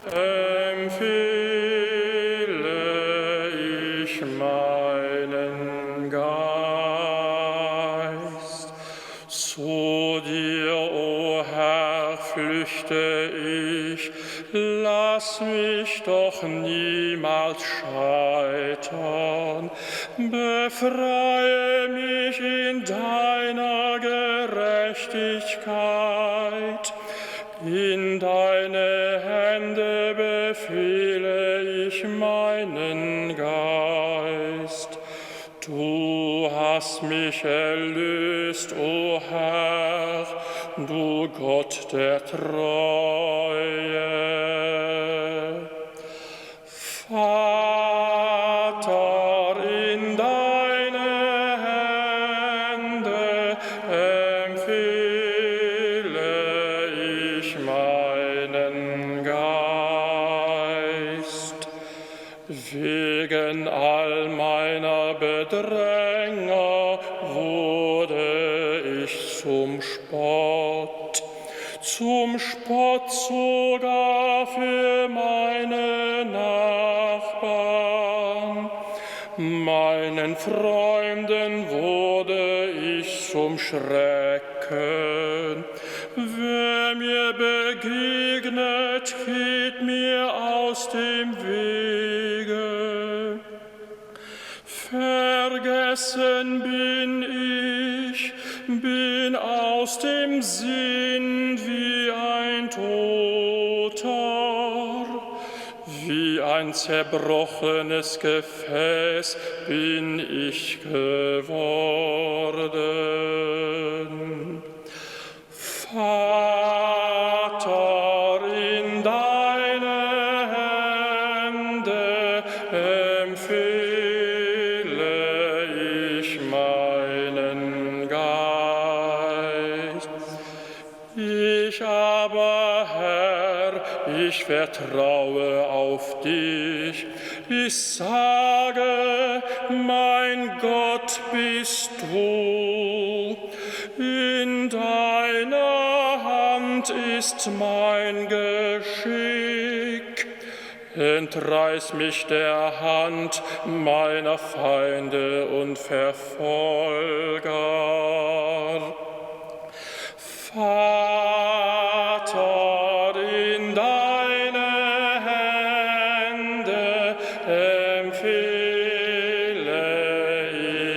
empfehle ich meinen Geist. Zu dir, o Herr, flüchte ich, lass mich doch niemals scheitern. Befreie mich in deiner Gerechtigkeit. In deine Hände befehle ich meinen Geist. Du hast mich erlöst, o Herr, du Gott der Treue. Vater, in deine Hände empfehle ich meinen Geist. Wegen all meiner Bedränger wurde ich zum Spott sogar für meine Nachbarn. Meinen Freunden wurde ich zum Schrecken. Wer mir begegnet, geht mir aus dem Wege. Vergessen bin aus dem Sinn wie ein Toter, wie ein zerbrochenes Gefäß bin ich geworden. Vater, in deine Hände empfehle ich meinen Geist. Ich aber, Herr, ich vertraue auf dich. Ich sage, mein Gott bist du. In deiner Hand ist mein Geschick. Entreiß mich der Hand meiner Feinde und Verfolger. Vater, in deine Hände empfehle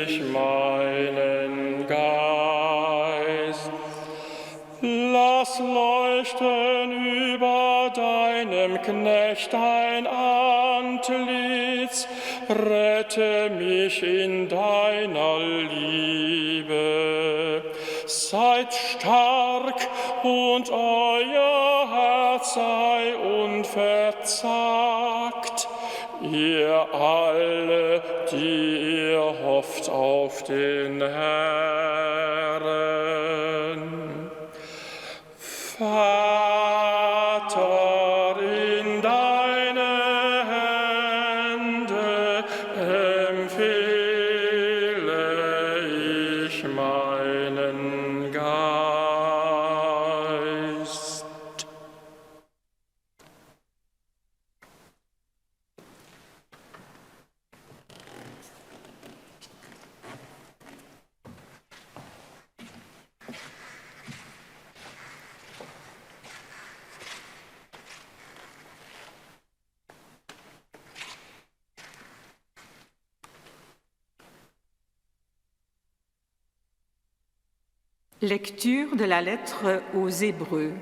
ich meinen Geist. Lass leuchten über deinem Knecht dein Antlitz, rette mich in deiner Liebe. Seid stark und euer Herz sei unverzagt, ihr alle, die ihr hofft auf den Herrn. Vater, in deine Hände empfehle ich meinen Geist. Lecture de la lettre aux Hébreux.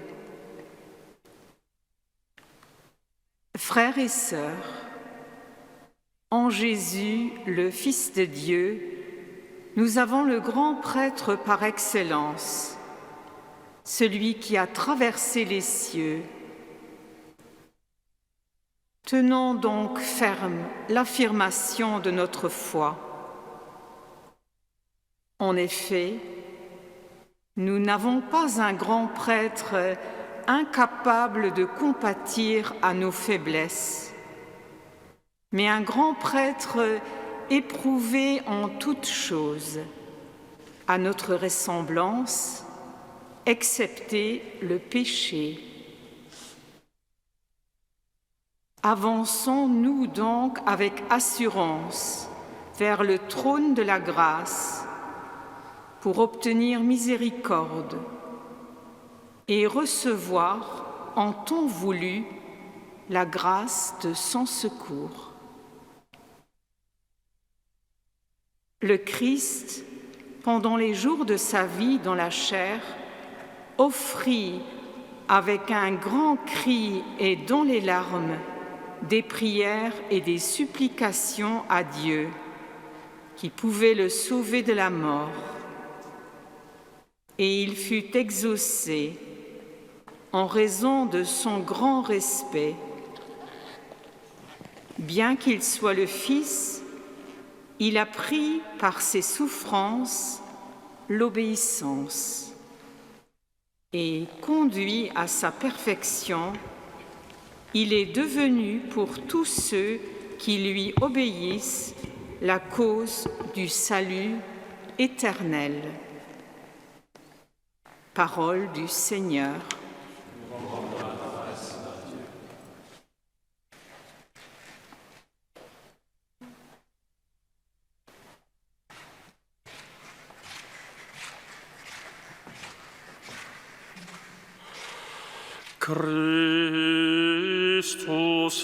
Frères et sœurs, en Jésus, le Fils de Dieu, nous avons le grand prêtre par excellence, celui qui a traversé les cieux. Tenons donc ferme l'affirmation de notre foi. En effet, nous n'avons pas un grand prêtre incapable de compatir à nos faiblesses, mais un grand prêtre éprouvé en toutes choses, à notre ressemblance, excepté le péché. Avançons-nous donc avec assurance vers le trône de la grâce pour obtenir miséricorde et recevoir en temps voulu la grâce de son secours. Le Christ, pendant les jours de sa vie dans la chair, offrit avec un grand cri et dans les larmes des prières et des supplications à Dieu qui pouvaient le sauver de la mort. Et il fut exaucé en raison de son grand respect. Bien qu'il soit le Fils, il a pris par ses souffrances l'obéissance et conduit à sa perfection, il est devenu pour tous ceux qui lui obéissent la cause du salut éternel. Parole du Seigneur. Christus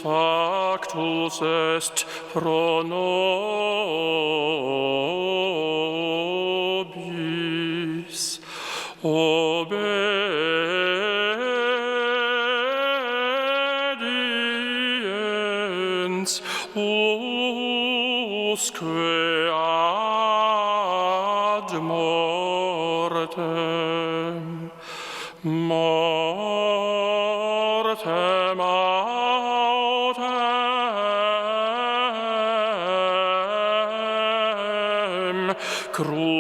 factus est pro nobis, obediens usque ad mortem, mortem autem crucis.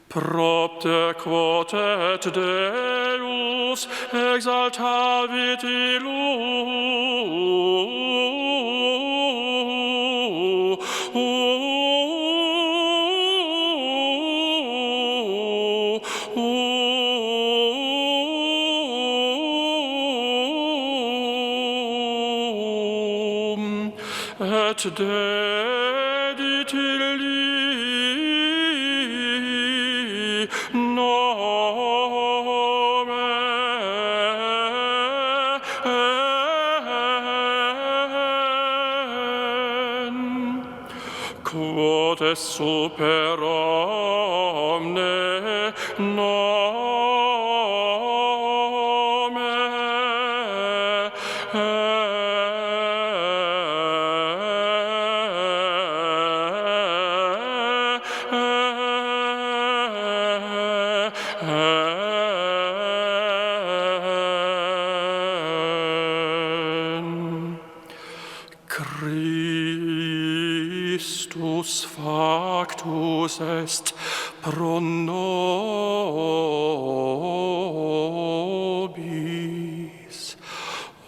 Propter quod et Deus exaltavit illum, et dedit illi nomen, quod est super omne nomen. Christus factus est pro nobis,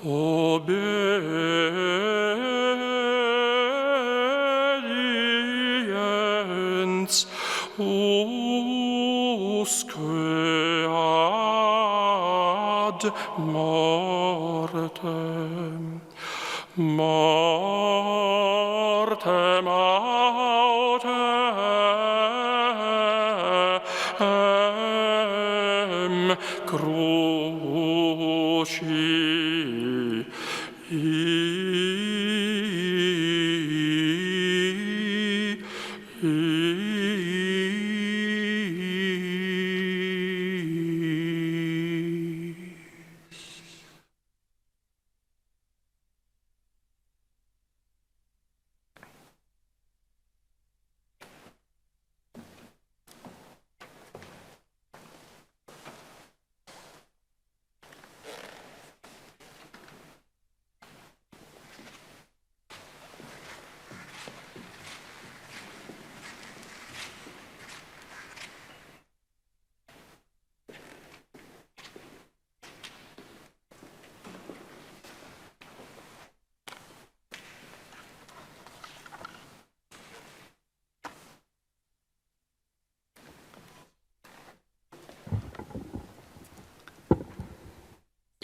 obediens usque ad mortem, mortem autem crucis.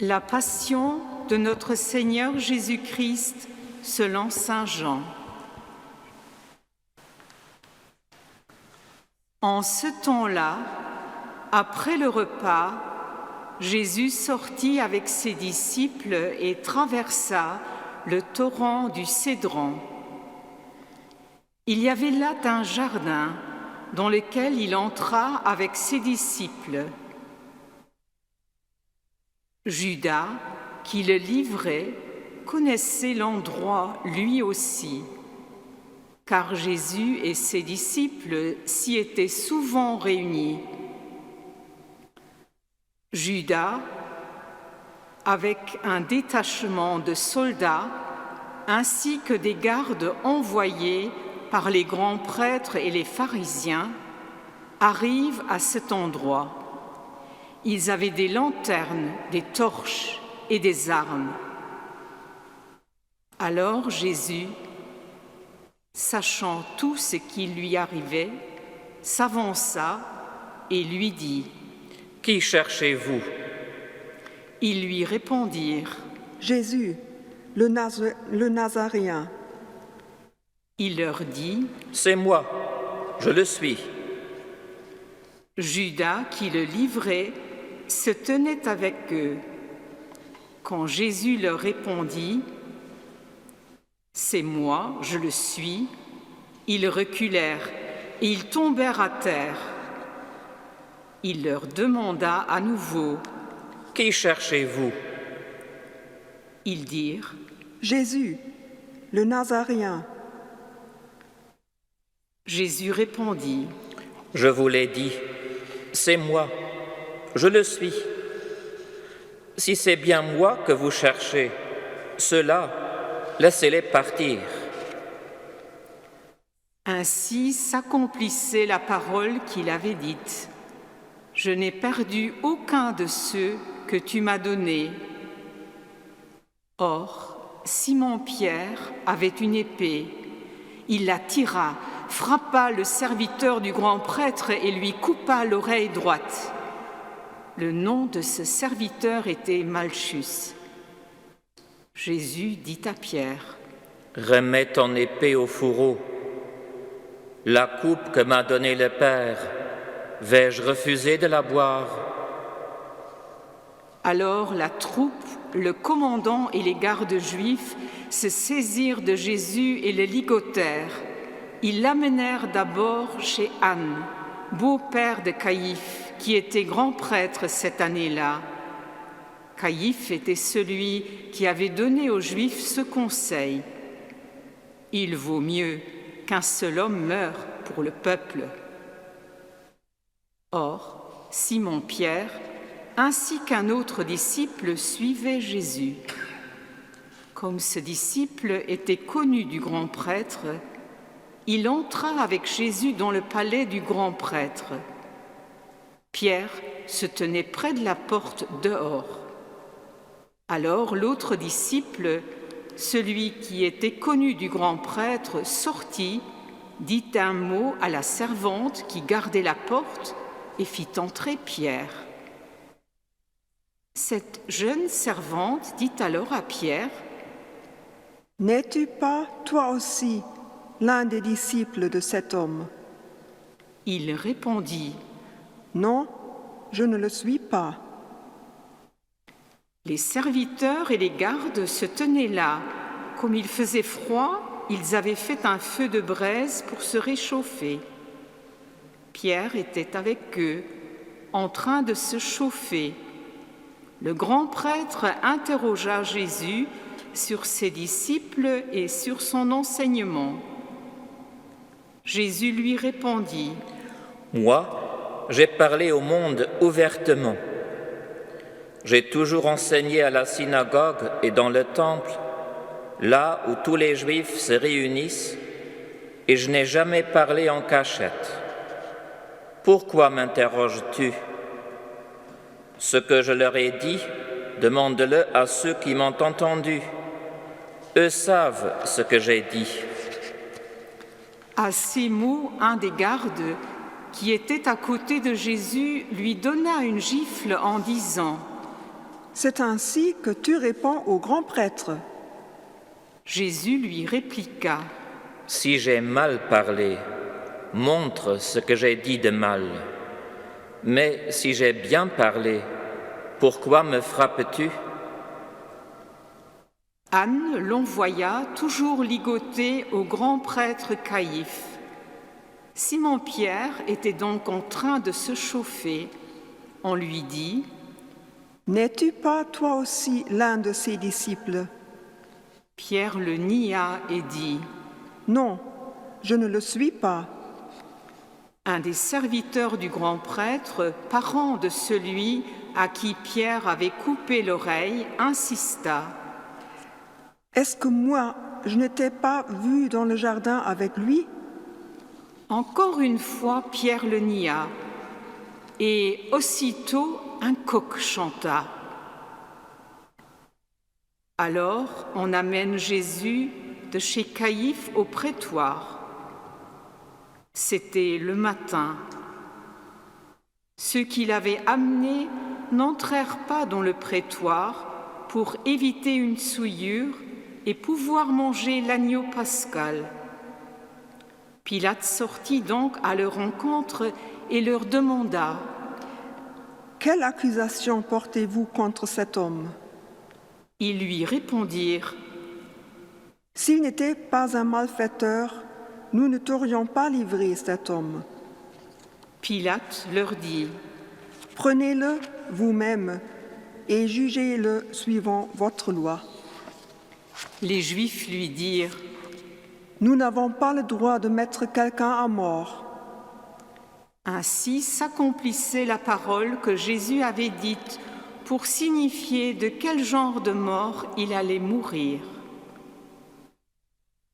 La passion de notre Seigneur Jésus-Christ selon saint Jean. En ce temps-là, après le repas, Jésus sortit avec ses disciples et traversa le torrent du Cédron. Il y avait là un jardin dans lequel il entra avec ses disciples. Judas, qui le livrait, connaissait l'endroit lui aussi, car Jésus et ses disciples s'y étaient souvent réunis. Judas, avec un détachement de soldats, ainsi que des gardes envoyés par les grands prêtres et les pharisiens, arrive à cet endroit. Ils avaient des lanternes, des torches et des armes. Alors Jésus, sachant tout ce qui lui arrivait, s'avança et lui dit : « Qui cherchez-vous ? » Ils lui répondirent : « Jésus, le Nazaréen. » Il leur dit : « C'est moi, je le suis. » Judas, qui le livrait, se tenait avec eux. Quand Jésus leur répondit : « C'est moi, je le suis », ils reculèrent et ils tombèrent à terre. Il leur demanda à nouveau : « Qui cherchez-vous ? » Ils dirent : « Jésus, le Nazaréen. » Jésus répondit : « Je vous l'ai dit, c'est moi, je le suis. Si c'est bien moi que vous cherchez, ceux-là, laissez-les partir. » Ainsi s'accomplissait la parole qu'il avait dite : « Je n'ai perdu aucun de ceux que tu m'as donnés. » Or, Simon-Pierre avait une épée. Il la tira, frappa le serviteur du grand prêtre et lui coupa l'oreille droite. Le nom de ce serviteur était Malchus. Jésus dit à Pierre : « Remets ton épée au fourreau. La coupe que m'a donnée le Père, vais-je refuser de la boire ? » Alors la troupe, le commandant et les gardes juifs se saisirent de Jésus et le ligotèrent. Ils l'amenèrent d'abord chez Anne, beau-père de Caïphe, qui était grand prêtre cette année-là. Caïphe était celui qui avait donné aux Juifs ce conseil : « Il vaut mieux qu'un seul homme meure pour le peuple. » Or, Simon-Pierre, ainsi qu'un autre disciple, suivait Jésus. Comme ce disciple était connu du grand prêtre, il entra avec Jésus dans le palais du grand prêtre. Pierre se tenait près de la porte dehors. Alors l'autre disciple, celui qui était connu du grand prêtre, sortit, dit un mot à la servante qui gardait la porte et fit entrer Pierre. Cette jeune servante dit alors à Pierre : « N'es-tu pas, toi aussi, l'un des disciples de cet homme ? » Il répondit : « Non, je ne le suis pas. » Les serviteurs et les gardes se tenaient là. Comme il faisait froid, ils avaient fait un feu de braise pour se réchauffer. Pierre était avec eux, en train de se chauffer. Le grand prêtre interrogea Jésus sur ses disciples et sur son enseignement. Jésus lui répondit : « Moi, j'ai parlé au monde ouvertement. J'ai toujours enseigné à la synagogue et dans le temple, là où tous les Juifs se réunissent, et je n'ai jamais parlé en cachette. Pourquoi m'interroges-tu ? Ce que je leur ai dit, demande-le à ceux qui m'ont entendu. Eux savent ce que j'ai dit. » À ces mots, un des gardes, qui était à côté de Jésus, lui donna une gifle en disant : C'est ainsi que tu réponds au grand prêtre. Jésus lui répliqua, « Si j'ai mal parlé, montre ce que j'ai dit de mal. Mais si j'ai bien parlé, pourquoi me frappes-tu » Anne l'envoya toujours ligoté au grand prêtre Caïphe. Simon-Pierre était donc en train de se chauffer. On lui dit, « N'es-tu pas toi aussi l'un de ses disciples ?» Pierre le nia et dit, « Non, je ne le suis pas. » Un des serviteurs du grand prêtre, parent de celui à qui Pierre avait coupé l'oreille, insista. « Est-ce que moi, je n'étais pas vu dans le jardin avec lui ?» Encore une fois, Pierre le nia, et aussitôt un coq chanta. Alors on amène Jésus de chez Caïphe au prétoire. C'était le matin. Ceux qui l'avaient amené n'entrèrent pas dans le prétoire pour éviter une souillure et pouvoir manger l'agneau pascal. Pilate sortit donc à leur rencontre et leur demanda : « Quelle accusation portez-vous contre cet homme ?» Ils lui répondirent : « S'il n'était pas un malfaiteur, nous ne t'aurions pas livré cet homme. » Pilate leur dit : « Prenez-le vous-même et jugez-le suivant votre loi. » Les Juifs lui dirent : « Nous n'avons pas le droit de mettre quelqu'un à mort. » Ainsi s'accomplissait la parole que Jésus avait dite pour signifier de quel genre de mort il allait mourir.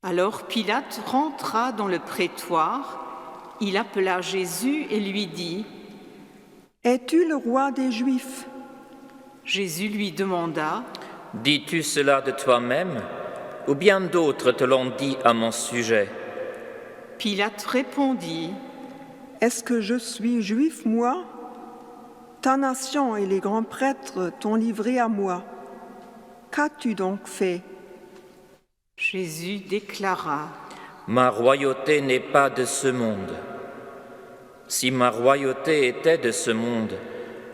Alors Pilate rentra dans le prétoire, il appela Jésus et lui dit : « Es-tu le roi des Juifs ?» Jésus lui demanda : « Dis-tu cela de toi-même, ou bien d'autres te l'ont dit à mon sujet ?» Pilate répondit : « Est-ce que je suis juif, moi ? Ta nation et les grands prêtres t'ont livré à moi. Qu'as-tu donc fait ?» Jésus déclara : « Ma royauté n'est pas de ce monde. Si ma royauté était de ce monde,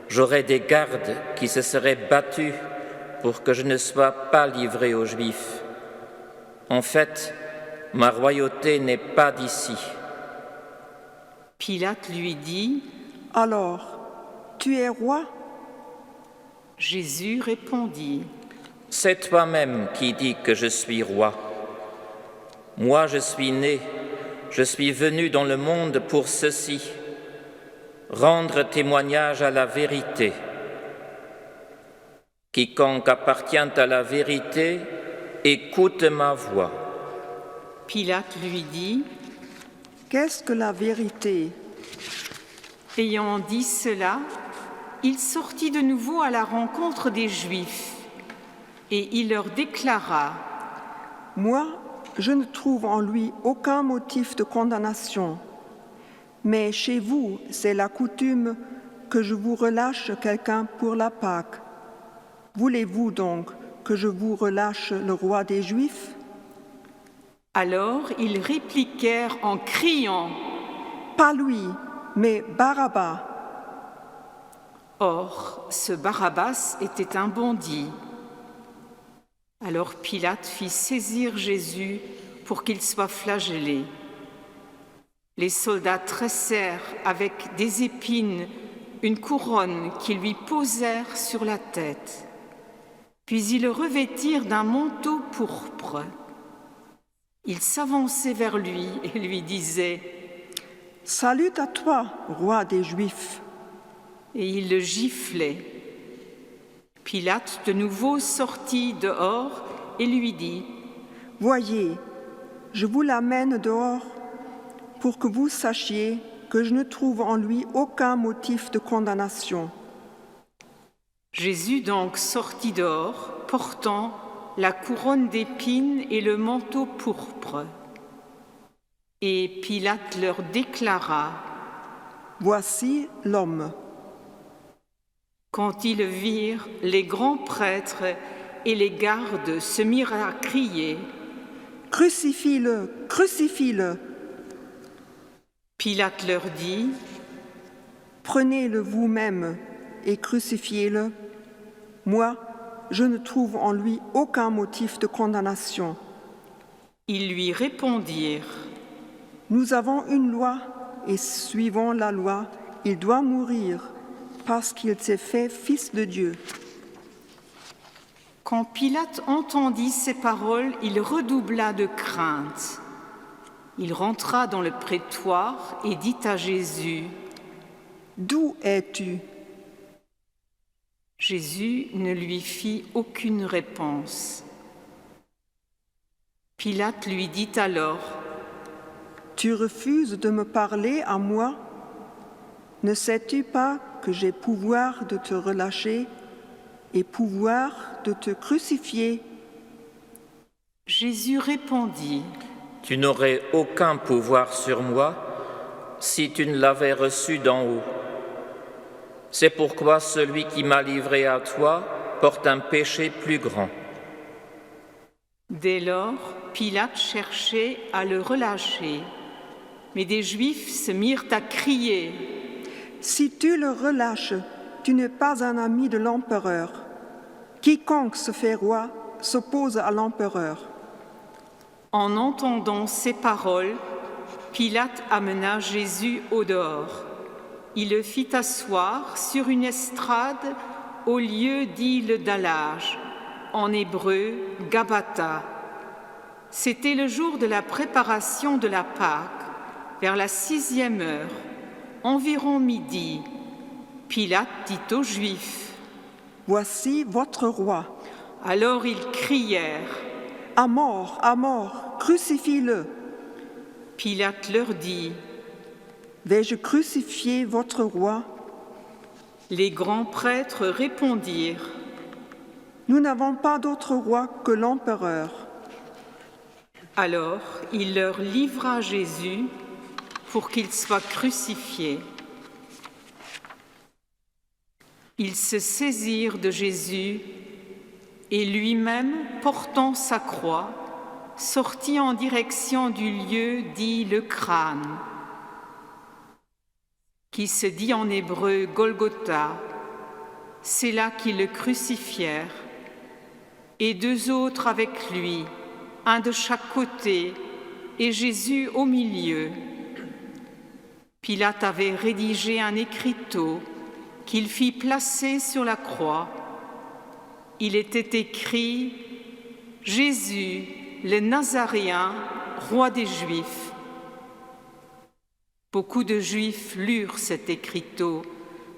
j'aurais des gardes qui se seraient battus pour que je ne sois pas livré aux Juifs. En fait, ma royauté n'est pas d'ici. » Pilate lui dit : « Alors, tu es roi ?» Jésus répondit : « C'est toi-même qui dis que je suis roi. Moi, je suis né, je suis venu dans le monde pour ceci, rendre témoignage à la vérité. Quiconque appartient à la vérité, écoute ma voix. » Pilate lui dit : « Qu'est-ce que la vérité ?» Ayant dit cela, il sortit de nouveau à la rencontre des Juifs et il leur déclara : « Moi, je ne trouve en lui aucun motif de condamnation. Mais chez vous, c'est la coutume que je vous relâche quelqu'un pour la Pâque. Voulez-vous donc que je vous relâche le roi des Juifs ?» Alors ils répliquèrent en criant : « Pas lui, mais Barabbas. » Or, ce Barabbas était un bandit. Alors Pilate fit saisir Jésus pour qu'il soit flagellé. Les soldats tressèrent avec des épines une couronne qu'ils lui posèrent sur la tête. Puis ils le revêtirent d'un manteau pourpre. Ils s'avançaient vers lui et lui disaient : « Salut à toi, roi des Juifs !» Et ils le giflaient. Pilate de nouveau sortit dehors et lui dit : « Voyez, je vous l'amène dehors pour que vous sachiez que je ne trouve en lui aucun motif de condamnation. » Jésus donc sortit dehors, portant la couronne d'épines et le manteau pourpre. Et Pilate leur déclara : « Voici l'homme. » Quand ils virent, les grands prêtres et les gardes se mirent à crier « Crucifie-le, crucifie-le !» Pilate leur dit « Prenez-le vous-même et crucifiez-le. Moi, je ne trouve en lui aucun motif de condamnation. » Ils lui répondirent « Nous avons une loi et suivant la loi, il doit mourir parce qu'il s'est fait fils de Dieu. » Quand Pilate entendit ces paroles, il redoubla de crainte. Il rentra dans le prétoire et dit à Jésus « D'où es-tu » Jésus ne lui fit aucune réponse. Pilate lui dit alors « Tu refuses de me parler à moi? Ne sais-tu pas que j'ai pouvoir de te relâcher et pouvoir de te crucifier ?» Jésus répondit « Tu n'aurais aucun pouvoir sur moi si tu ne l'avais reçu d'en haut. C'est pourquoi celui qui m'a livré à toi porte un péché plus grand. » Dès lors, Pilate cherchait à le relâcher, mais des Juifs se mirent à crier « Si tu le relâches, tu n'es pas un ami de l'empereur. Quiconque se fait roi s'oppose à l'empereur. » En entendant ces paroles, Pilate amena Jésus au dehors. Il le fit asseoir sur une estrade au lieu dit le dallage, en hébreu Gabbatha. C'était le jour de la préparation de la Pâque, vers la 6e heure, environ midi. Pilate dit aux Juifs « Voici votre roi. » Alors ils crièrent « À mort, crucifie-le !» Pilate leur dit « Vais-je crucifier votre roi ?» Les grands prêtres répondirent « Nous n'avons pas d'autre roi que l'empereur. » Alors il leur livra Jésus pour qu'il soit crucifié. Ils se saisirent de Jésus et lui-même, portant sa croix, sortit en direction du lieu dit le crâne, qui se dit en hébreu Golgotha. C'est là qu'ils le crucifièrent, et 2 autres avec lui, un de chaque côté, et Jésus au milieu. Pilate avait rédigé un écriteau qu'il fit placer sur la croix. Il était écrit « Jésus, le Nazaréen, roi des Juifs ». Beaucoup de Juifs lurent cet écriteau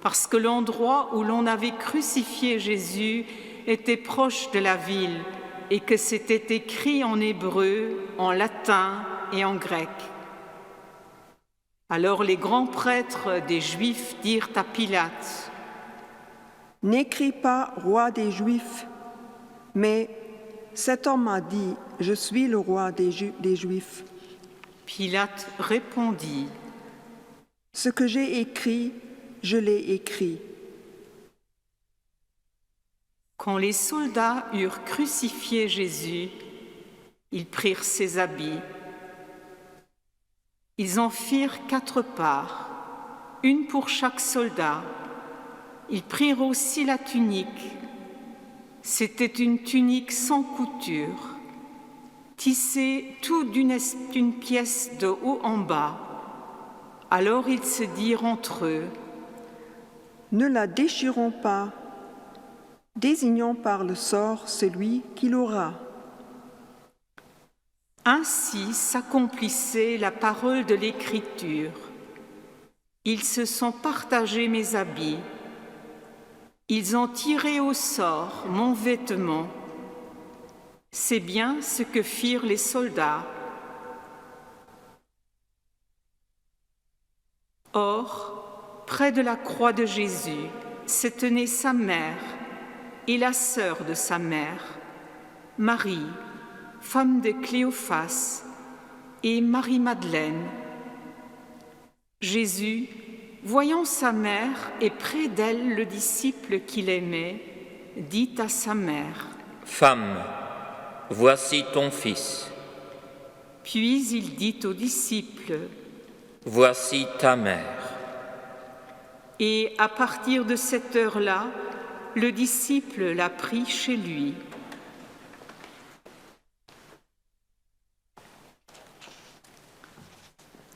parce que l'endroit où l'on avait crucifié Jésus était proche de la ville et que c'était écrit en hébreu, en latin et en grec. Alors les grands prêtres des Juifs dirent à Pilate « N'écris pas roi des Juifs, mais cet homme a dit « Je suis le roi des Juifs ». Pilate répondit « Ce que j'ai écrit, je l'ai écrit. » Quand les soldats eurent crucifié Jésus, ils prirent ses habits. Ils en firent 4 parts, une pour chaque soldat. Ils prirent aussi la tunique. C'était une tunique sans couture, tissée tout d'une pièce de haut en bas. Alors ils se dirent entre eux « Ne la déchirons pas, désignons par le sort celui qui l'aura. » Ainsi s'accomplissait la parole de l'Écriture. Ils se sont partagés mes habits. Ils ont tiré au sort mon vêtement. C'est bien ce que firent les soldats. Or, près de la croix de Jésus, se tenait sa mère et la sœur de sa mère, Marie, femme de Cléophas, et Marie-Madeleine. Jésus, voyant sa mère et près d'elle le disciple qu'il aimait, dit à sa mère, « Femme, voici ton fils. » Puis il dit aux disciples, « Voici ta mère. » Et à partir de cette heure-là, le disciple l'a pris chez lui.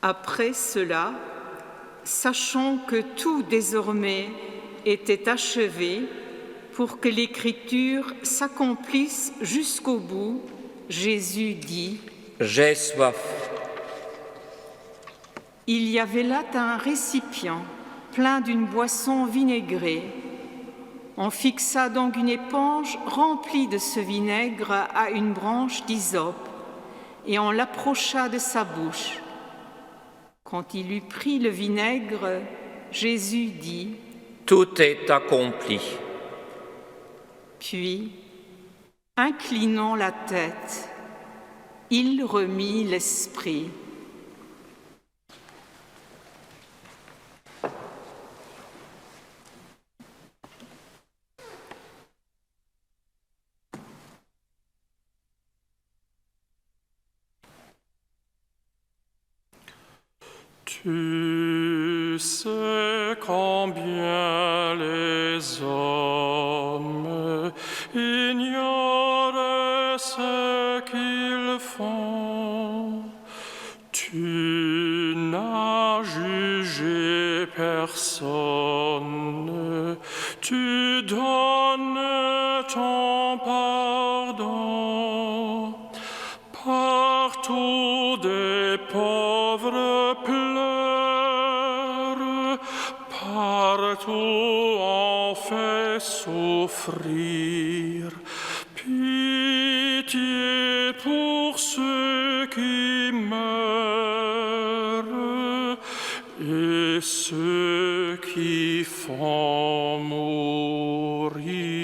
Après cela, sachant que tout désormais était achevé pour que l'Écriture s'accomplisse jusqu'au bout, Jésus dit, « J'ai soif. » Il y avait là un récipient plein d'une boisson vinaigrée. On fixa donc une éponge remplie de ce vinaigre à une branche d'hysope et on l'approcha de sa bouche. Quand il eut pris le vinaigre, Jésus dit, « Tout est accompli. » Puis, inclinant la tête, il remit l'esprit. Tu sais combien les hommes ignorent ce qu'ils font. Tu n'as jugé personne. Tu donnes ton pardon. Partout des pauvres pleurent, partout on fait souffrir. Pitié pour ceux qui meurent et ceux qui font mourir.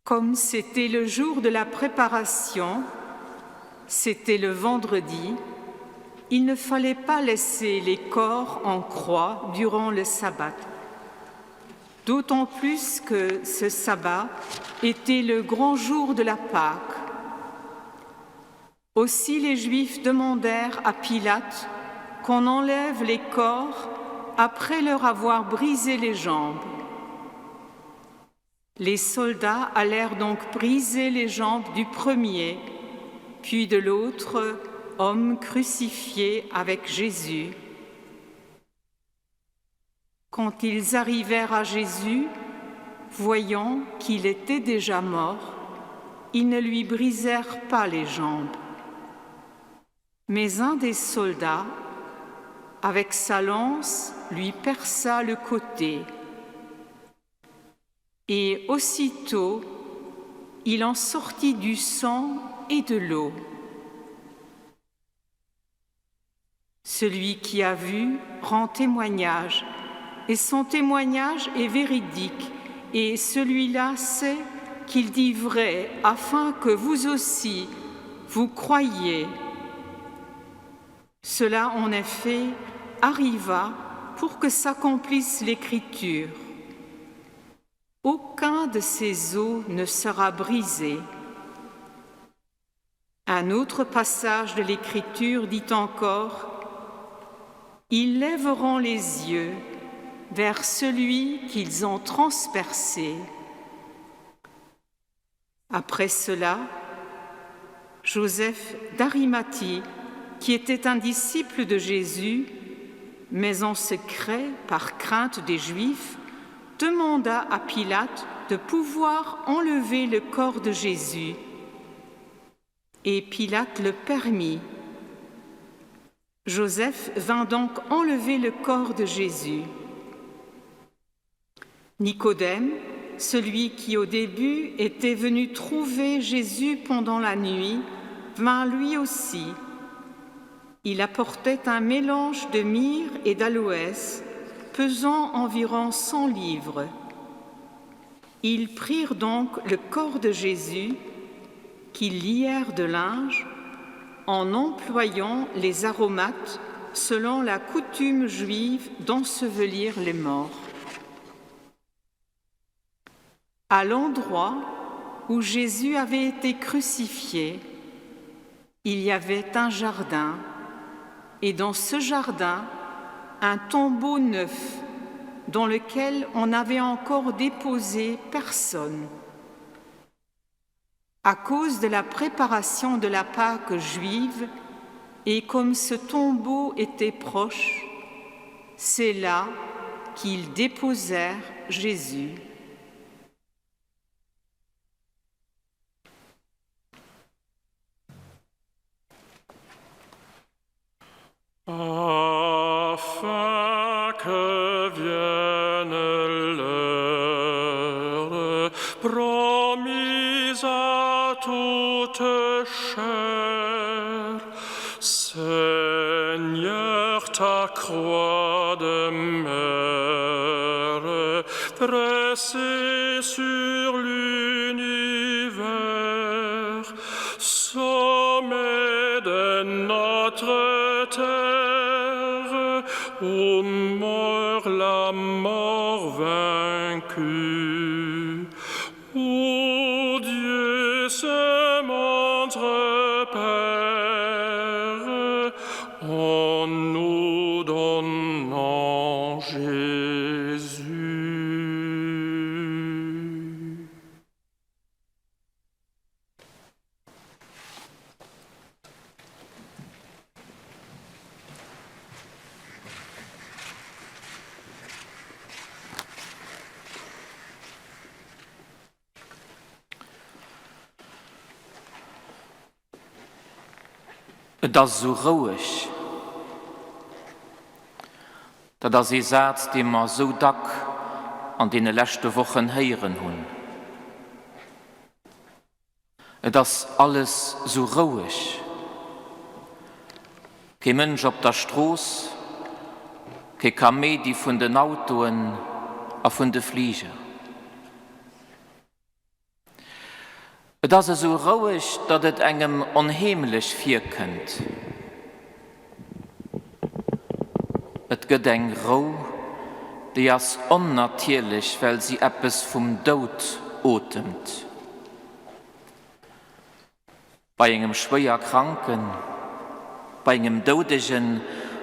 Comme c'était le jour de la préparation, c'était le vendredi, il ne fallait pas laisser les corps en croix durant le sabbat. D'autant plus que ce sabbat était le grand jour de la Pâque. Aussi les Juifs demandèrent à Pilate qu'on enlève les corps après leur avoir brisé les jambes. Les soldats allèrent donc briser les jambes du premier, puis de l'autre homme crucifié avec Jésus. Quand ils arrivèrent à Jésus, voyant qu'il était déjà mort, ils ne lui brisèrent pas les jambes. Mais un des soldats, avec sa lance, lui perça le côté. Et aussitôt, il en sortit du sang et de l'eau. Celui qui a vu rend témoignage, et son témoignage est véridique, et celui-là sait qu'il dit vrai, afin que vous aussi, vous croyiez. Cela, en effet, arriva pour que s'accomplisse l'Écriture. Aucun de ces os ne sera brisé. Un autre passage de l'Écriture dit encore « Ils lèveront les yeux vers celui qu'ils ont transpercé. » Après cela, Joseph d'Arimathie, qui était un disciple de Jésus, mais en secret par crainte des Juifs, demanda à Pilate de pouvoir enlever le corps de Jésus. Et Pilate le permit. Joseph vint donc enlever le corps de Jésus. Nicodème, celui qui au début était venu trouver Jésus pendant la nuit, vint lui aussi. Il apportait un mélange de myrrhe et d'aloès, pesant environ 100 livres. Ils prirent donc le corps de Jésus, qu'ils lièrent de linge, en employant les aromates selon la coutume juive d'ensevelir les morts. À l'endroit où Jésus avait été crucifié, il y avait un jardin, et dans ce jardin, un tombeau neuf dans lequel on n'avait encore déposé personne. À cause de la préparation de la Pâque juive, et comme ce tombeau était proche, c'est là qu'ils déposèrent Jésus. Afin que vienne l'heure promise à toute chair, Seigneur, ta croix de mer dressée sur l'univers, sommet de notre terre, où meurt la mort vaincue, où Dieu se montre Père, en nous donnant Jésus. Das so ruhig. Das ist ein Satz, den wir so dack an den letzten Wochen hören haben. Das alles so ruhig. Kein Mensch auf der Straße, kein Kamedi von den Autos und von den Fliegern. Das ist so ruhig, dass es einem unheimlich vorkommt. Es gibt eine Ruhe, die ist unnatürlich, weil sie etwas vom Tod atemt. Bei einem schwer Kranken, bei einem Todigen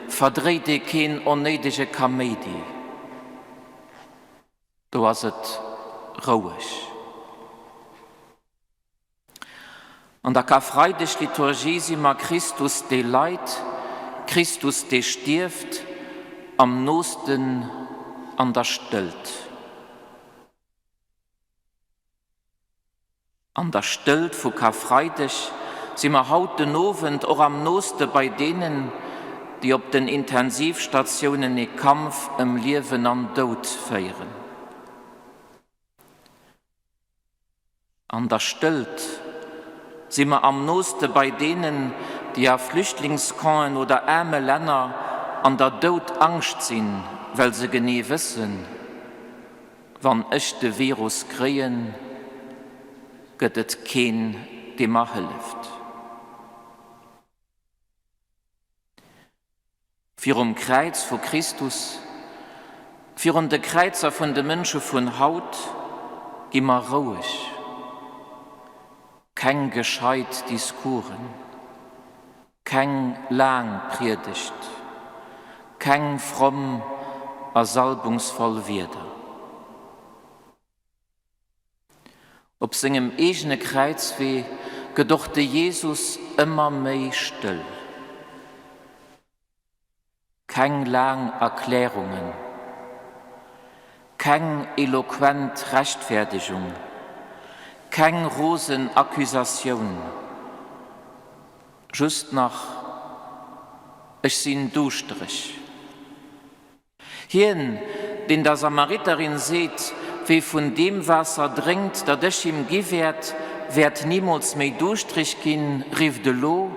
verdreht keine unnötige Komödie. Da ist es ruhig. An der Karfreitagsliturgie sind wir Christus, der leidt, Christus, der stirbt, am Nosten an der Stelt. An der Stelt von Karfreitag sind wir heute Abend auch am Nosten bei denen, die auf den Intensivstationen den Kampf im Leben an Tod feiern. An der Stelt sind wir am Nosten bei denen, die auf Flüchtlingscamps oder arme Länder an der Tod Angst sind, weil sie genau wissen, wann ich den Virus kriegen, gibt es keinen, der mir hilft. Für Kreuz von Christus, für den Kreuzer von den Menschen von Haut, gehen wir ruhig. Kein gescheit Diskuren, kein lang Predigt, kein fromm, salbungsvoll Werde. Ob seinem eigenen Kreuzweh gedachte Jesus immer mehr still. Kein lang Erklärungen, kein eloquent Rechtfertigung, kein rosen Akkusation, just nach ich sin dustrich. Hien, den der Samariterin seht, wie von dem Wasser dringt, dat ich ihm gewährt, wird niemals mehr durchstrich gehen, rief de lo,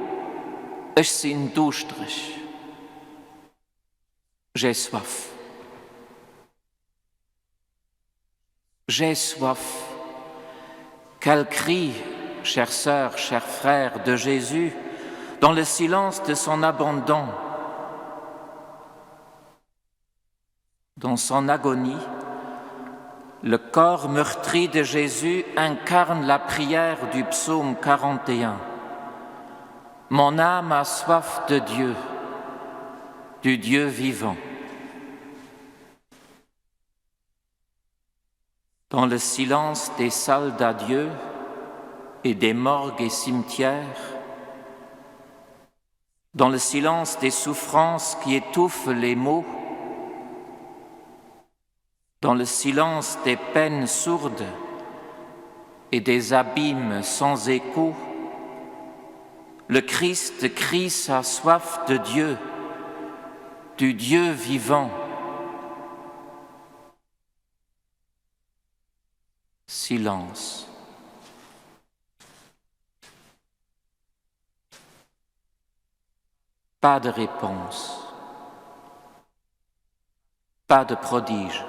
ich sin durchstrich. J'ai soif. J'ai soif. Quel cri, chères sœurs, chers frères de Jésus, dans le silence de son abandon, dans son agonie, le corps meurtri de Jésus incarne la prière du psaume 41. Mon âme a soif de Dieu, du Dieu vivant. Dans le silence des salles d'adieu et des morgues et cimetières, dans le silence des souffrances qui étouffent les mots, dans le silence des peines sourdes et des abîmes sans écho, le Christ crie sa soif de Dieu, du Dieu vivant. Silence. Pas de réponse, pas de prodige.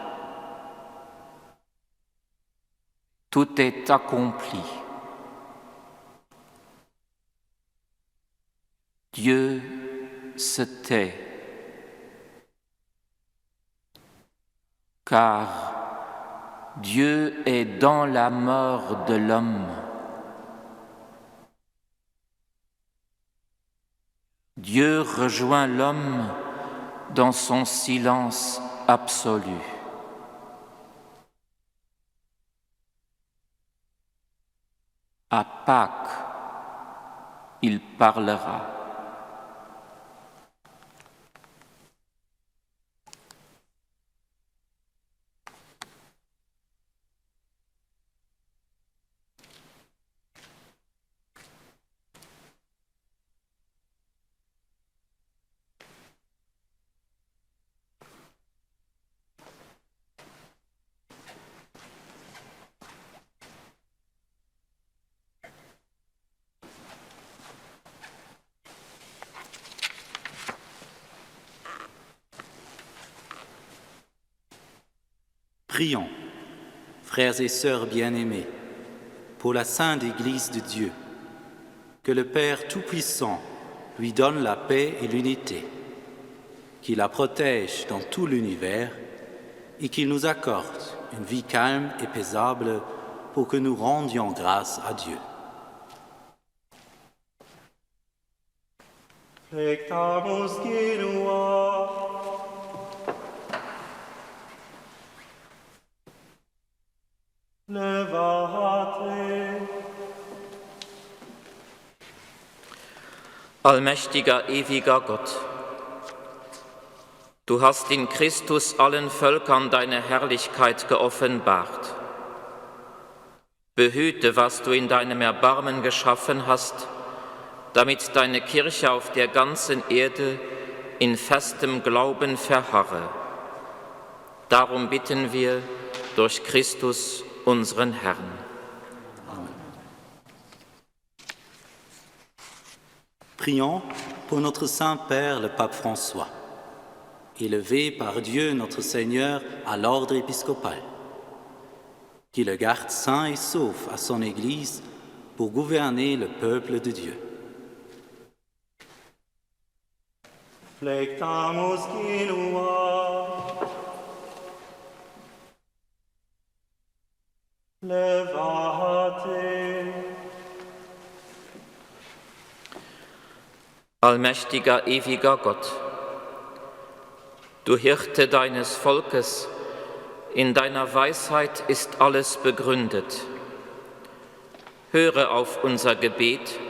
Tout est accompli. Dieu se tait, car Dieu est dans la mort de l'homme. Dieu rejoint l'homme dans son silence absolu. À Pâques, il parlera. Prions, frères et sœurs bien-aimés, pour la sainte Église de Dieu, que le Père Tout-Puissant lui donne la paix et l'unité, qu'il la protège dans tout l'univers et qu'il nous accorde une vie calme et paisible pour que nous rendions grâce à Dieu. Flectamus genua. Levate. Allmächtiger, ewiger Gott, du hast in Christus allen Völkern deine Herrlichkeit geoffenbart. Behüte, was du in deinem Erbarmen geschaffen hast, damit deine Kirche auf der ganzen Erde in festem Glauben verharre. Darum bitten wir durch Christus, unseren Herrn. Amen. Prions pour notre Saint-Père, le Pape François, élevé par Dieu notre Seigneur à l'ordre épiscopal, qui le garde sain et sauf à son Église pour gouverner le peuple de Dieu. Flectamus genua. Levate. Allmächtiger, ewiger Gott, du Hirte deines Volkes, in deiner Weisheit ist alles begründet. Höre auf unser Gebet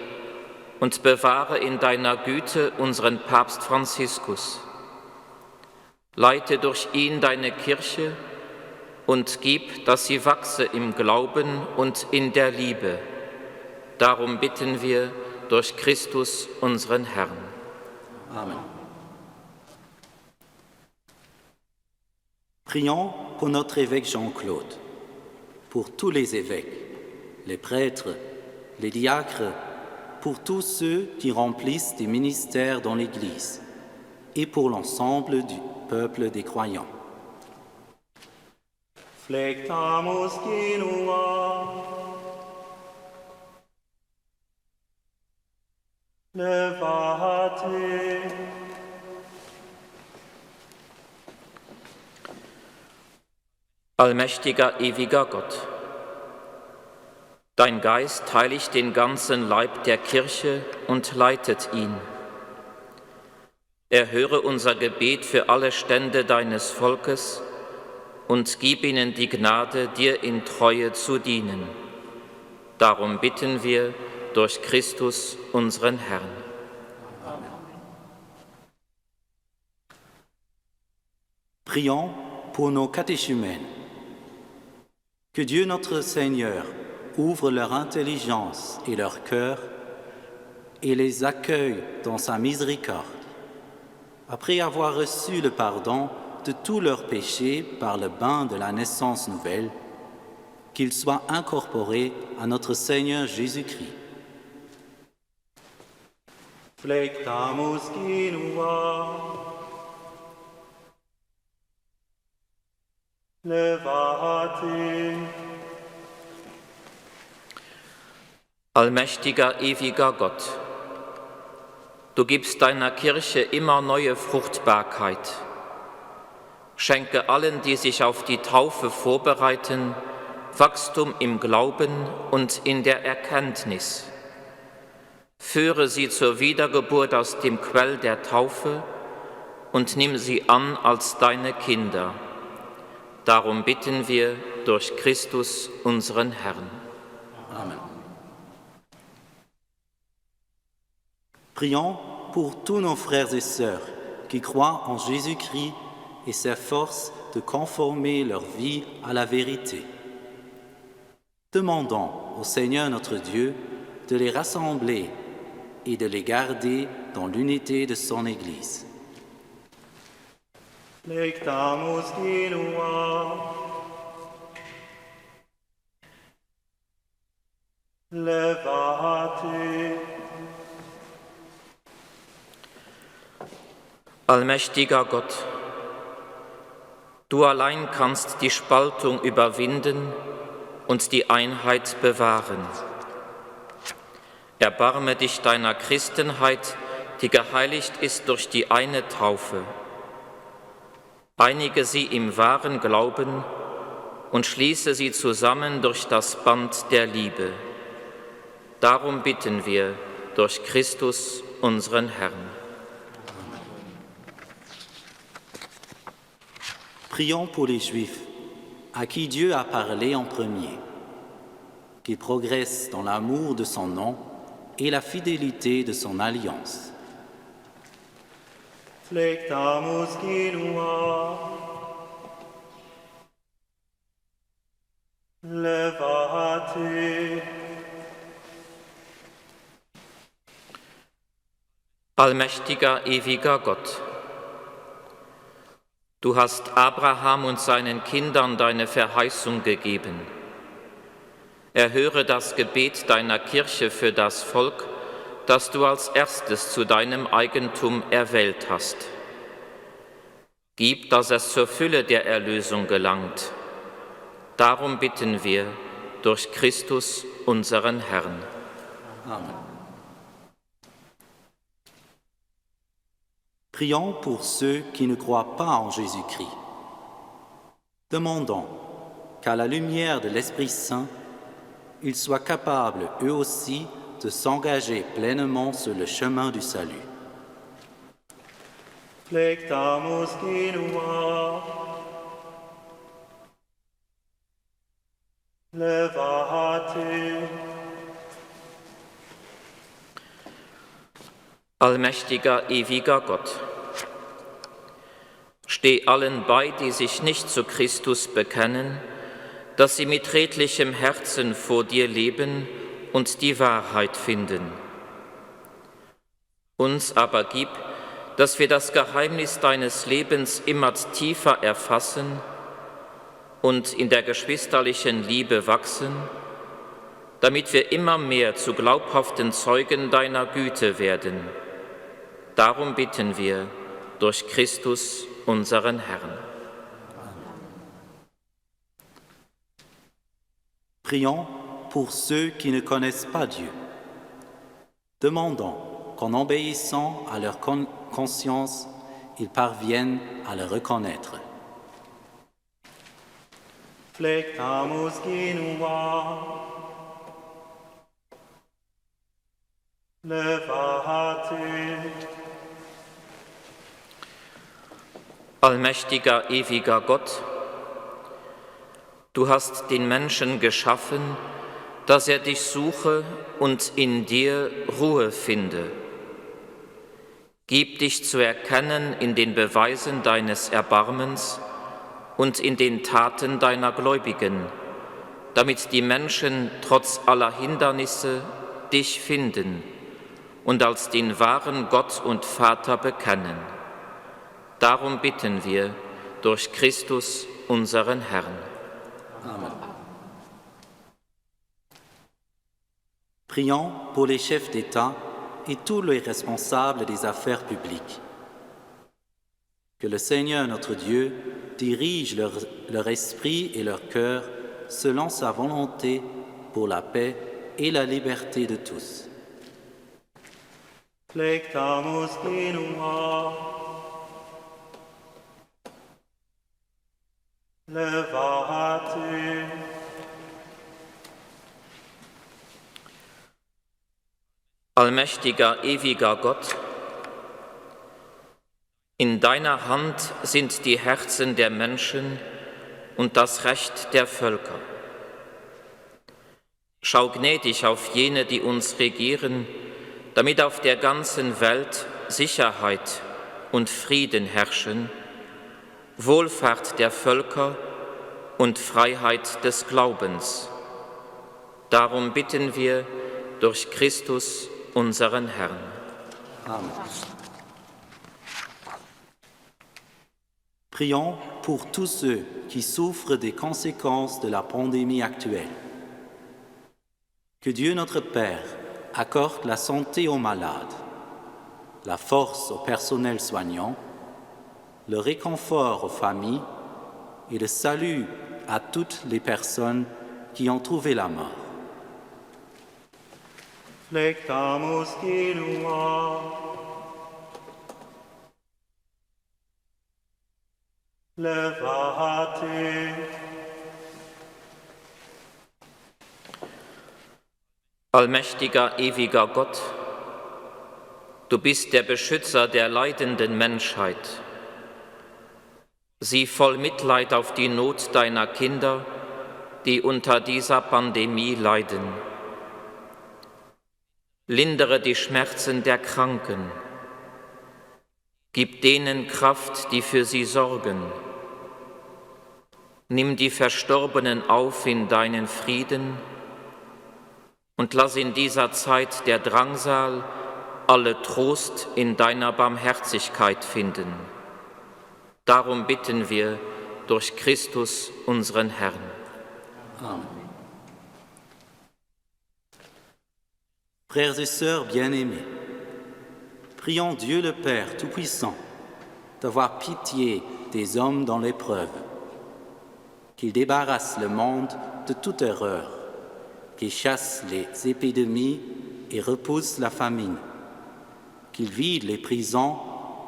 und bewahre in deiner Güte unseren Papst Franziskus. Leite durch ihn deine Kirche und gib, dass sie wachse im Glauben und in der Liebe. Darum bitten wir durch Christus, unseren Herrn. Amen. Prions pour notre évêque Jean-Claude, pour tous les évêques, les prêtres les diacres, pour tous ceux qui remplissent des ministères dans l'Église et pour l'ensemble du peuple des croyants. Flectamus Genua. Levate. Allmächtiger, ewiger Gott, dein Geist heiligt den ganzen Leib der Kirche und leitet ihn. Erhöre unser Gebet für alle Stände deines Volkes und gib ihnen die Gnade, dir in Treue zu dienen. Darum bitten wir durch Christus, unseren Herrn. Prions pour nos catéchumènes. Que Dieu notre Seigneur ouvre leur intelligence et leur cœur et les accueille dans sa miséricorde, après avoir reçu le pardon de tous leurs péchés par le bain de la naissance nouvelle, qu'ils soient incorporés à notre Seigneur Jésus-Christ. Flectamus Genua. Levate. Allmächtiger, ewiger Gott, du gibst deiner Kirche immer neue Fruchtbarkeit. Schenke allen, die sich auf die Taufe vorbereiten, Wachstum im Glauben und in der Erkenntnis. Führe sie zur Wiedergeburt aus dem Quell der Taufe und nimm sie an als deine Kinder. Darum bitten wir durch Christus, unseren Herrn. Amen. Prions pour tous nos frères et sœurs qui croient en Jésus-Christ et s'efforcent de conformer leur vie à la vérité. Demandons au Seigneur notre Dieu de les rassembler et de les garder dans l'unité de son Église. Flectamus Genua. Levate. Allmächtiger Gott, du allein kannst die Spaltung überwinden und die Einheit bewahren. Erbarme dich deiner Christenheit, die geheiligt ist durch die eine Taufe. Einige sie im wahren Glauben und schließe sie zusammen durch das Band der Liebe. Darum bitten wir durch Christus, unseren Herrn. Prions pour les Juifs, à qui Dieu a parlé en premier, qu'ils progressent dans l'amour de son nom et la fidélité de son alliance. Flectamus Genua. Levate. Allmächtiger, ewiger Gott, du hast Abraham und seinen Kindern deine Verheißung gegeben. Erhöre das Gebet deiner Kirche für das Volk, das du als erstes zu deinem Eigentum erwählt hast. Gib, dass es zur Fülle der Erlösung gelangt. Darum bitten wir durch Christus, unseren Herrn. Amen. Prions pour ceux qui ne croient pas en Jésus-Christ. Demandons qu'à la lumière de l'Esprit Saint, ils soient capables, eux aussi, de s'engager pleinement sur le chemin du salut. Flectamus Genua. Levate. Allmächtiger, ewiger Gott, steh allen bei, die sich nicht zu Christus bekennen, dass sie mit redlichem Herzen vor dir leben und die Wahrheit finden. Uns aber gib, dass wir das Geheimnis deines Lebens immer tiefer erfassen und in der geschwisterlichen Liebe wachsen damit wir immer mehr zu glaubhaften Zeugen deiner Güte werden. Darum bitten wir durch Christus, unseren Herrn. Prions pour ceux qui ne connaissent pas Dieu. Demandons qu'en obéissant à leur conscience, ils parviennent à le reconnaître. Flectamus genua. Levate. Allmächtiger, ewiger Gott, du hast den Menschen geschaffen, dass er dich suche und in dir Ruhe finde. Gib dich zu erkennen in den Beweisen deines Erbarmens und in den Taten deiner Gläubigen, damit die Menschen trotz aller Hindernisse dich finden und als den wahren Gott und Vater bekennen. Darum bitten wir durch Christus, unseren Herrn. Amen. Prions pour les chefs d'État et tous les responsables des affaires publiques. Que le Seigneur notre Dieu dirige leur esprit et leur cœur selon sa volonté pour la paix et la liberté de tous. Flectamus genua. Levate. Allmächtiger, ewiger Gott, in deiner Hand sind die Herzen der Menschen und das Recht der Völker. Schau gnädig auf jene, die uns regieren, damit auf der ganzen Welt Sicherheit und Frieden herrschen, Wohlfahrt der Völker und Freiheit des Glaubens. Darum bitten wir durch Christus, unseren Herrn. Amen. Prions pour tous ceux qui souffrent des conséquences de la pandémie actuelle. Que Dieu notre Père accorde la santé aux malades, la force au personnel soignant, le réconfort aux familles et le salut à toutes les personnes qui ont trouvé la mort. Flectamus genua. Levate. Allmächtiger, ewiger Gott, du bist der Beschützer der leidenden Menschheit. Sieh voll Mitleid auf die Not deiner Kinder, die unter dieser Pandemie leiden. Lindere die Schmerzen der Kranken. Gib denen Kraft, die für sie sorgen. Nimm die Verstorbenen auf in deinen Frieden und lass in dieser Zeit der Drangsal alle Trost in deiner Barmherzigkeit finden. Darum bitten wir durch Christus, unseren Herrn. Amen. Frères et sœurs bien-aimés, prions Dieu le Père Tout-Puissant d'avoir pitié des hommes dans l'épreuve, qu'il débarrasse le monde de toute erreur, qu'il chasse les épidémies et repousse la famine, qu'il vide les prisons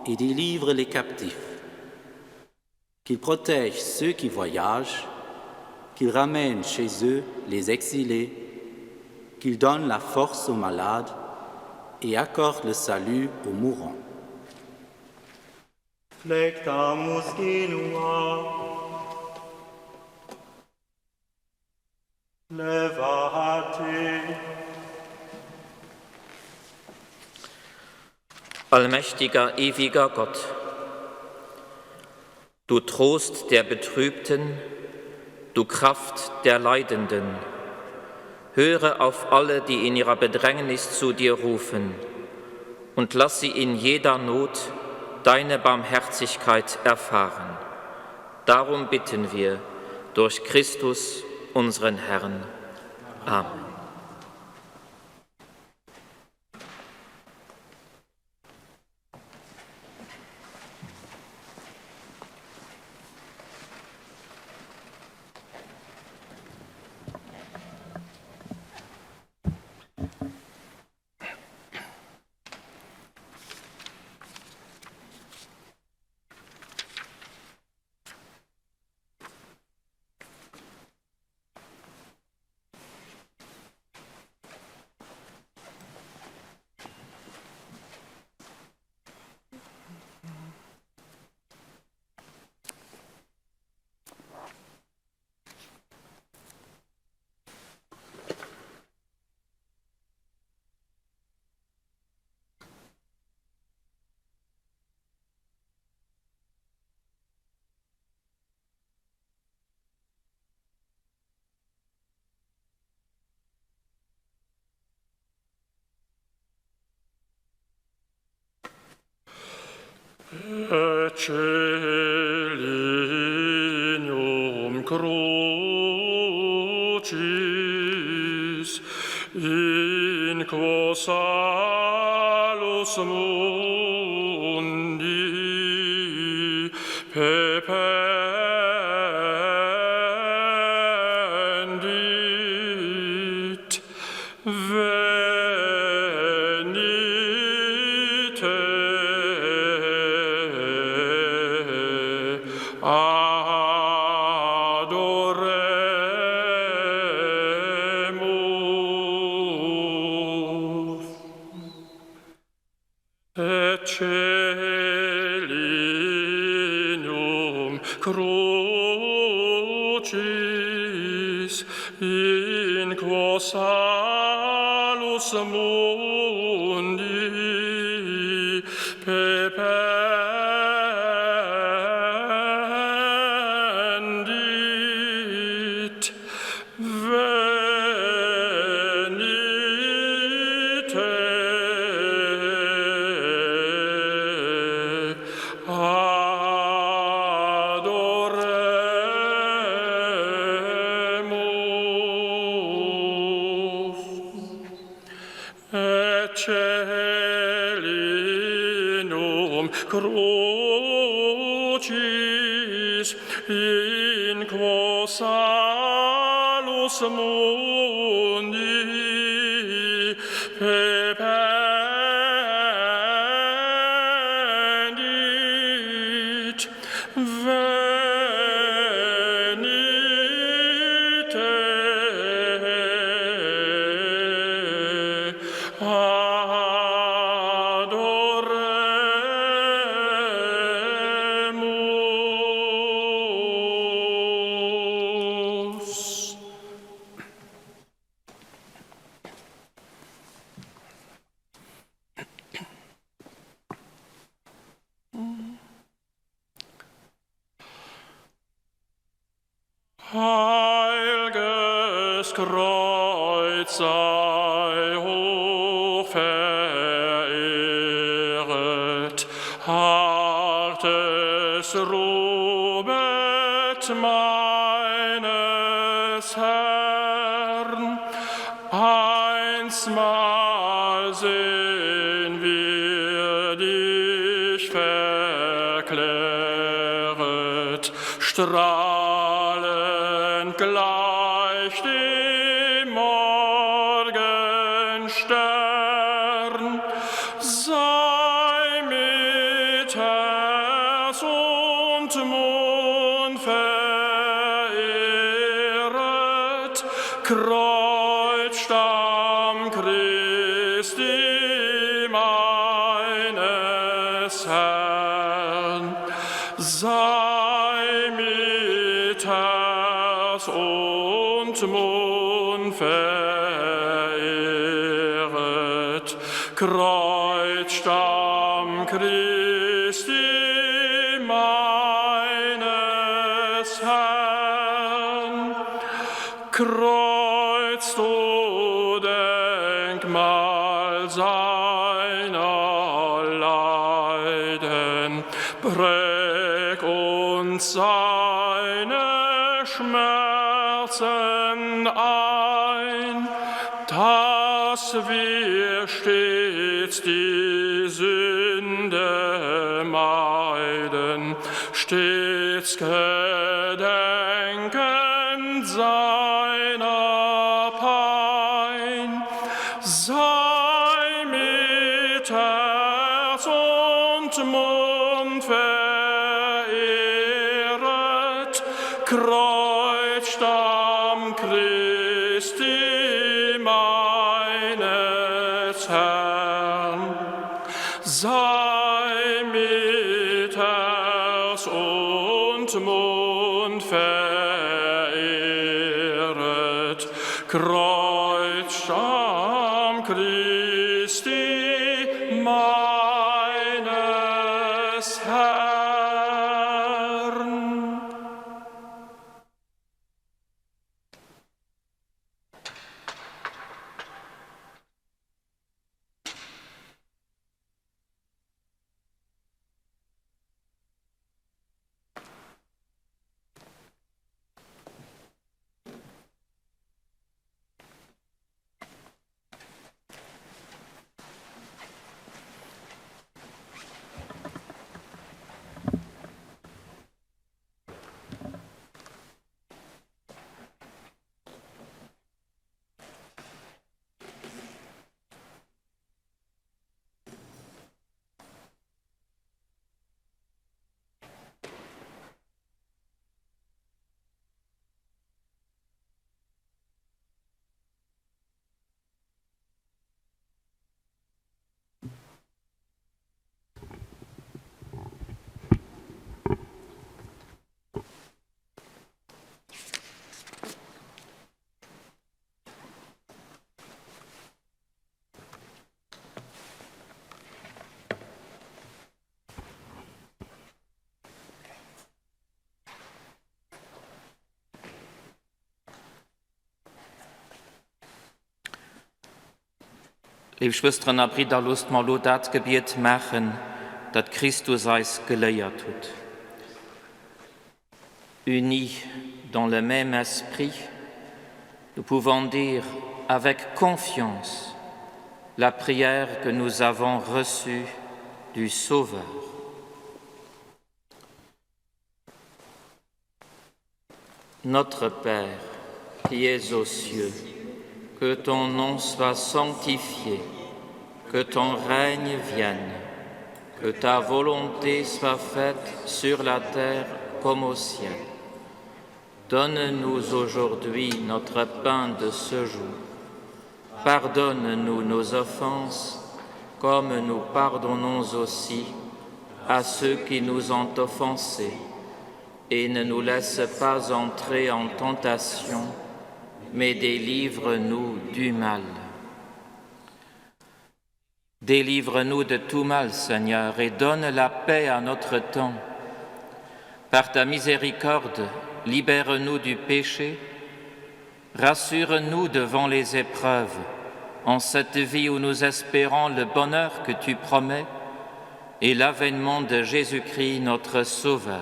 et délivre les captifs, qu'il protège ceux qui voyagent, qu'il ramène chez eux les exilés, qu'il donne la force aux malades et accorde le salut aux mourants. Flectamus genua. Levate. Allmächtiger, ewiger Gott, du Trost der Betrübten, du Kraft der Leidenden, höre auf alle, die in ihrer Bedrängnis zu dir rufen, und lass sie in jeder Not deine Barmherzigkeit erfahren. Darum bitten wir durch Christus, unseren Herrn. Amen. Eccelinium crucis in quo salus mundi pependit. Adoremus. Eccelinium crucis in quo salus mundi pependit. Eccellinum crucis in quo salus mundi pependit. Adoremus. Heilges Kreuz sei hoch verehret, hartes Rubet meines Herrn. Einsmal sehen wir dich verkläret, strahlend gleich dem Morgenstern. Sei mit Herz und Mund verehret, Kreuzstamm Christi meines Herrn. Sei mit Herz und Mund verehret, Kreuzstamm Christi meines Herrn. Kreuz, du Denkmal seiner Leiden, präg uns seine Schmerzen ein, dass wir stets die Sünde meiden, stets gedenken seiner Pein. Sei mit Herz und Mund verehret, Kreuzstamm Christi meines Herrn. Sei mit Herz und Mund verehret, Kreuzstamm Christi meines Herrn. Liebe Schwestern und Brüder, lasst mal das Gebet machen, das Christus uns gelehrt hat. Unis dans le même esprit, nous pouvons dire avec confiance la prière que nous avons reçue du Sauveur. Notre Père, qui es aux cieux, que ton nom soit sanctifié, que ton règne vienne, que ta volonté soit faite sur la terre comme au ciel. Donne-nous aujourd'hui notre pain de ce jour. Pardonne-nous nos offenses, comme nous pardonnons aussi à ceux qui nous ont offensés. Et ne nous laisse pas entrer en tentation, mais délivre-nous du mal. Délivre-nous de tout mal, Seigneur, et donne la paix à notre temps. Par ta miséricorde, libère-nous du péché, rassure-nous devant les épreuves, en cette vie où nous espérons le bonheur que tu promets et l'avènement de Jésus-Christ, notre Sauveur.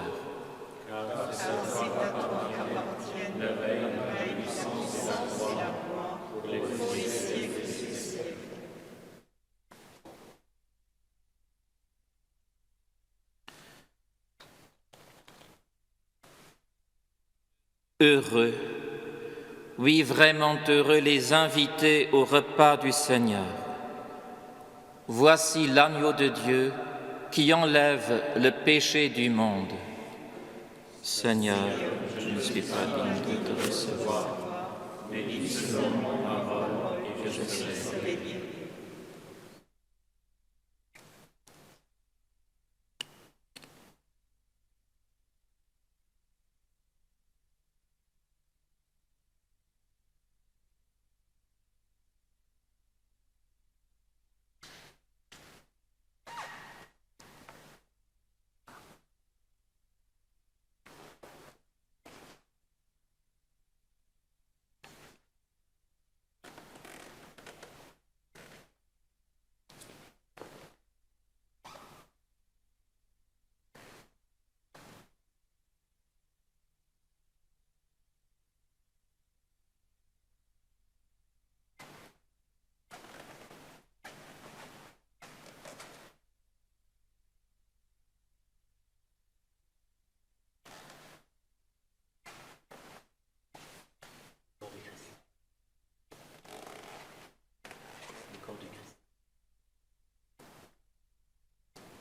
Heureux, oui vraiment heureux les invités au repas du Seigneur. Voici l'agneau de Dieu qui enlève le péché du monde. Seigneur, je ne suis pas digne de te recevoir, mais dis seulement mon parole et que je serai béni.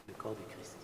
Le corps du Christ.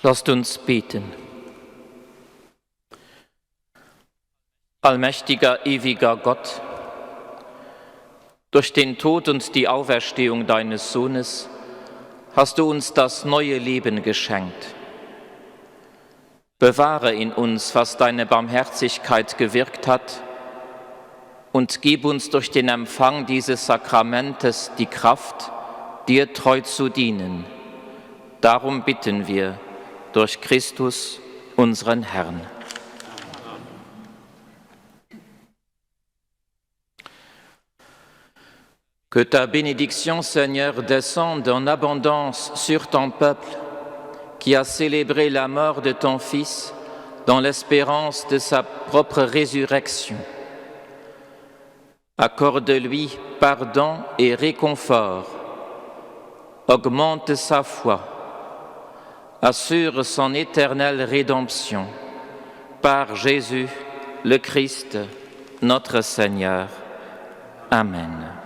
Lasst uns beten. Allmächtiger, ewiger Gott, durch den Tod und die Auferstehung deines Sohnes hast du uns das neue Leben geschenkt. Bewahre in uns, was deine Barmherzigkeit gewirkt hat, und gib uns durch den Empfang dieses Sakramentes die Kraft, dir treu zu dienen. Darum bitten wir durch Christus, unseren Herrn. Que ta bénédiction, Seigneur, descende en abondance sur ton peuple qui a célébré la mort de ton Fils dans l'espérance de sa propre résurrection. Accorde-lui pardon et réconfort, augmente sa foi, assure son éternelle rédemption par Jésus, le Christ, notre Seigneur. Amen.